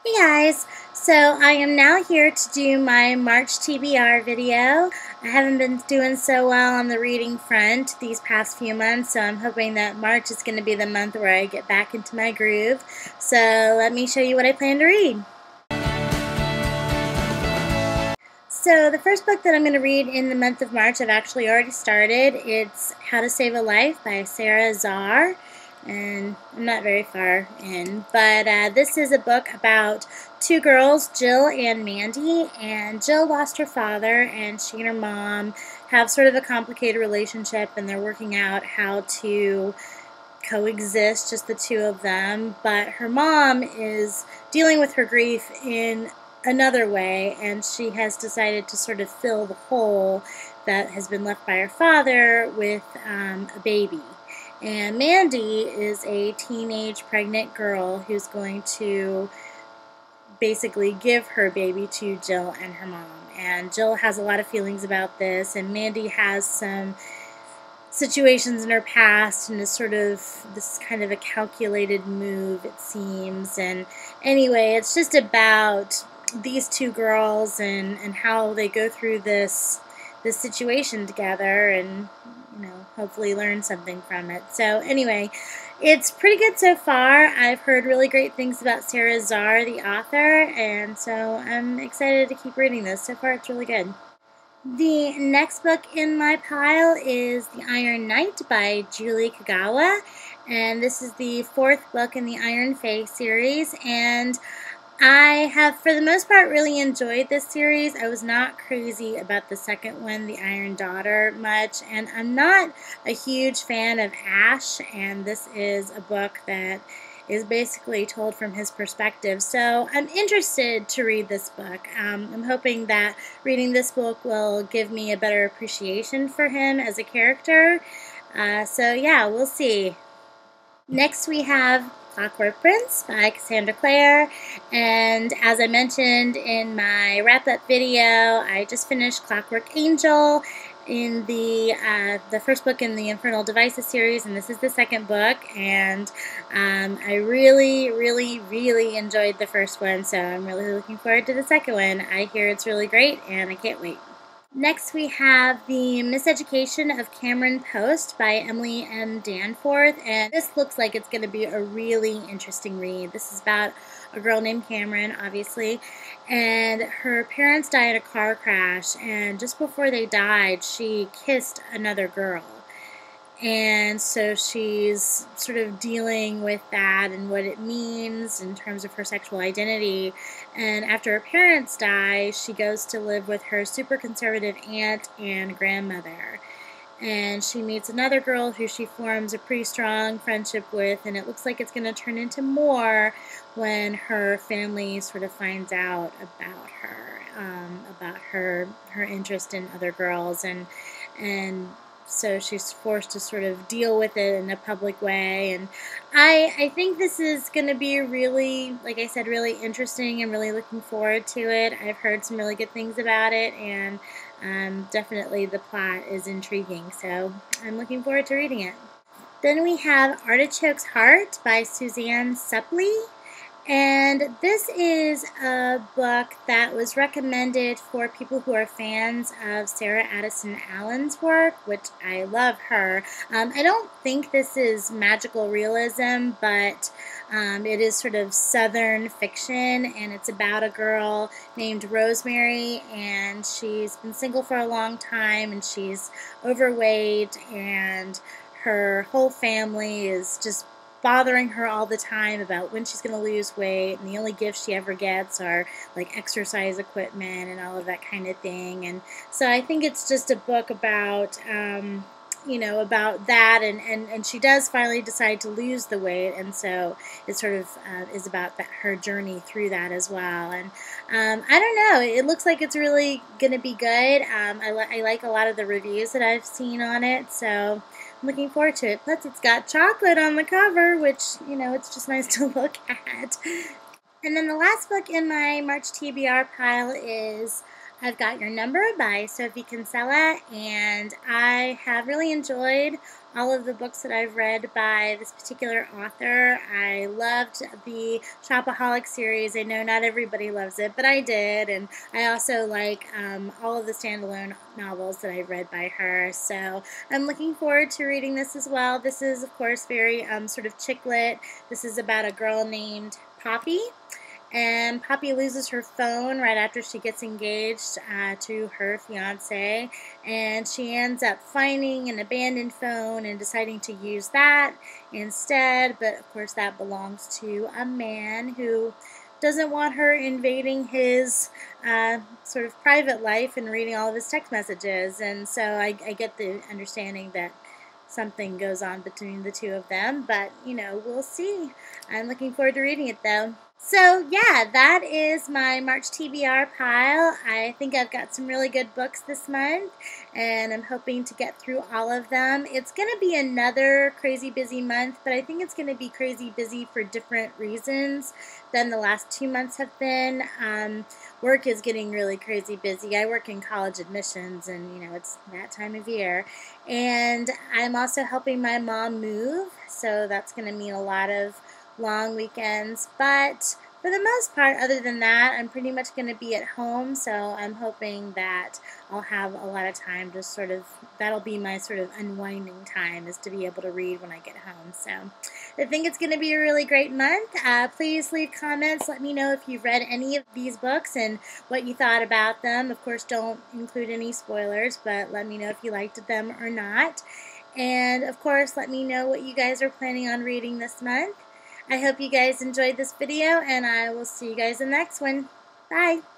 Hey guys, so I am now here to do my March TBR video. I haven't been doing so well on the reading front these past few months, so I'm hoping that March is going to be the month where I get back into my groove. So let me show you what I plan to read. So the first book that I'm going to read in the month of March, I've actually already started. It's How to Save a Life by Sarah Zarr. And I'm not very far in, but this is a book about two girls, Jill and Mandy, and Jill lost her father, and she and her mom have sort of a complicated relationship, and they're working out how to coexist, just the two of them, but her mom is dealing with her grief in another way, and she has decided to sort of fill the hole that has been left by her father with a baby. And Mandy is a teenage pregnant girl who's going to basically give her baby to Jill and her mom. And Jill has a lot of feelings about this, and Mandy has some situations in her past and is sort of this kind of a calculated move, it seems. And anyway, it's just about these two girls and how they go through this situation together, and hopefully learn something from it. So anyway, it's pretty good so far. I've heard really great things about Sarah Zarr, the author, and so I'm excited to keep reading this. So far, it's really good. The next book in my pile is The Iron Knight by Julie Kagawa, and this is the fourth book in the Iron Fae series, and I have, for the most part, really enjoyed this series. I was not crazy about the second one, The Iron Daughter, much, and I'm not a huge fan of Ash, and this is a book that is basically told from his perspective. So I'm interested to read this book. I'm hoping that reading this book will give me a better appreciation for him as a character. So yeah, we'll see. Next we have Clockwork Prince by Cassandra Clare, and as I mentioned in my wrap-up video, I just finished Clockwork Angel in the first book in the Infernal Devices series, and this is the second book, and I really enjoyed the first one, so I'm really looking forward to the second one. I hear it's really great, and I can't wait. Next we have The Miseducation of Cameron Post by Emily M. Danforth, and this looks like it's going to be a really interesting read. This is about a girl named Cameron, obviously, and her parents died in a car crash, and just before they died, she kissed another girl. And so she's sort of dealing with that and what it means in terms of her sexual identity. And after her parents die, she goes to live with her super conservative aunt and grandmother. And she meets another girl who she forms a pretty strong friendship with, and it looks like it's going to turn into more when her family sort of finds out about her interest in other girls, and so she's forced to sort of deal with it in a public way. And I think this is going to be really, like I said, really interesting, and really looking forward to it. I've heard some really good things about it, and definitely the plot is intriguing, so I'm looking forward to reading it. Then we have Artichoke's Heart by Suzanne Supley. And this is a book that was recommended for people who are fans of Sarah Addison Allen's work, which I love her. I don't think this is magical realism, but it is sort of Southern fiction, and it's about a girl named Rosemary, and she's been single for a long time, and she's overweight, and her whole family is just bothering her all the time about when she's going to lose weight, and the only gifts she ever gets are like exercise equipment and all of that kind of thing. And so I think it's just a book about about that, and she does finally decide to lose the weight, and so it sort of is about her journey through that as well. And I don't know, it looks like it's really going to be good. I like a lot of the reviews that I've seen on it, so I'm looking forward to it. Plus, it's got chocolate on the cover, which, it's just nice to look at. And then the last book in my March TBR pile is I've Got Your Number by Sophie Kinsella, and I have really enjoyed all of the books that I've read by this particular author. I loved the Shopaholic series. I know not everybody loves it, but I did, and I also like all of the standalone novels that I've read by her. So I'm looking forward to reading this as well. This is, of course, very sort of chick lit. This is about a girl named Poppy. And Poppy loses her phone right after she gets engaged to her fiance, and she ends up finding an abandoned phone and deciding to use that instead. But of course, that belongs to a man who doesn't want her invading his sort of private life and reading all of his text messages. And so I get the understanding that something goes on between the two of them, but we'll see. I'm looking forward to reading it though. So yeah, that is my March TBR pile. I think I've got some really good books this month, and I'm hoping to get through all of them. It's going to be another crazy busy month, but I think it's going to be crazy busy for different reasons than the last 2 months have been. Work is getting really crazy busy. I work in college admissions, and it's that time of year. And I'm also helping my mom move, so that's going to mean a lot of long weekends, but for the most part, other than that, I'm pretty much going to be at home, so I'm hoping that I'll have a lot of time to that'll be my sort of unwinding time, is to be able to read when I get home. So I think it's going to be a really great month. Please leave comments. Let me know if you've read any of these books and what you thought about them. Of course, don't include any spoilers, but let me know if you liked them or not. And of course, let me know what you guys are planning on reading this month. I hope you guys enjoyed this video, and I will see you guys in the next one. Bye!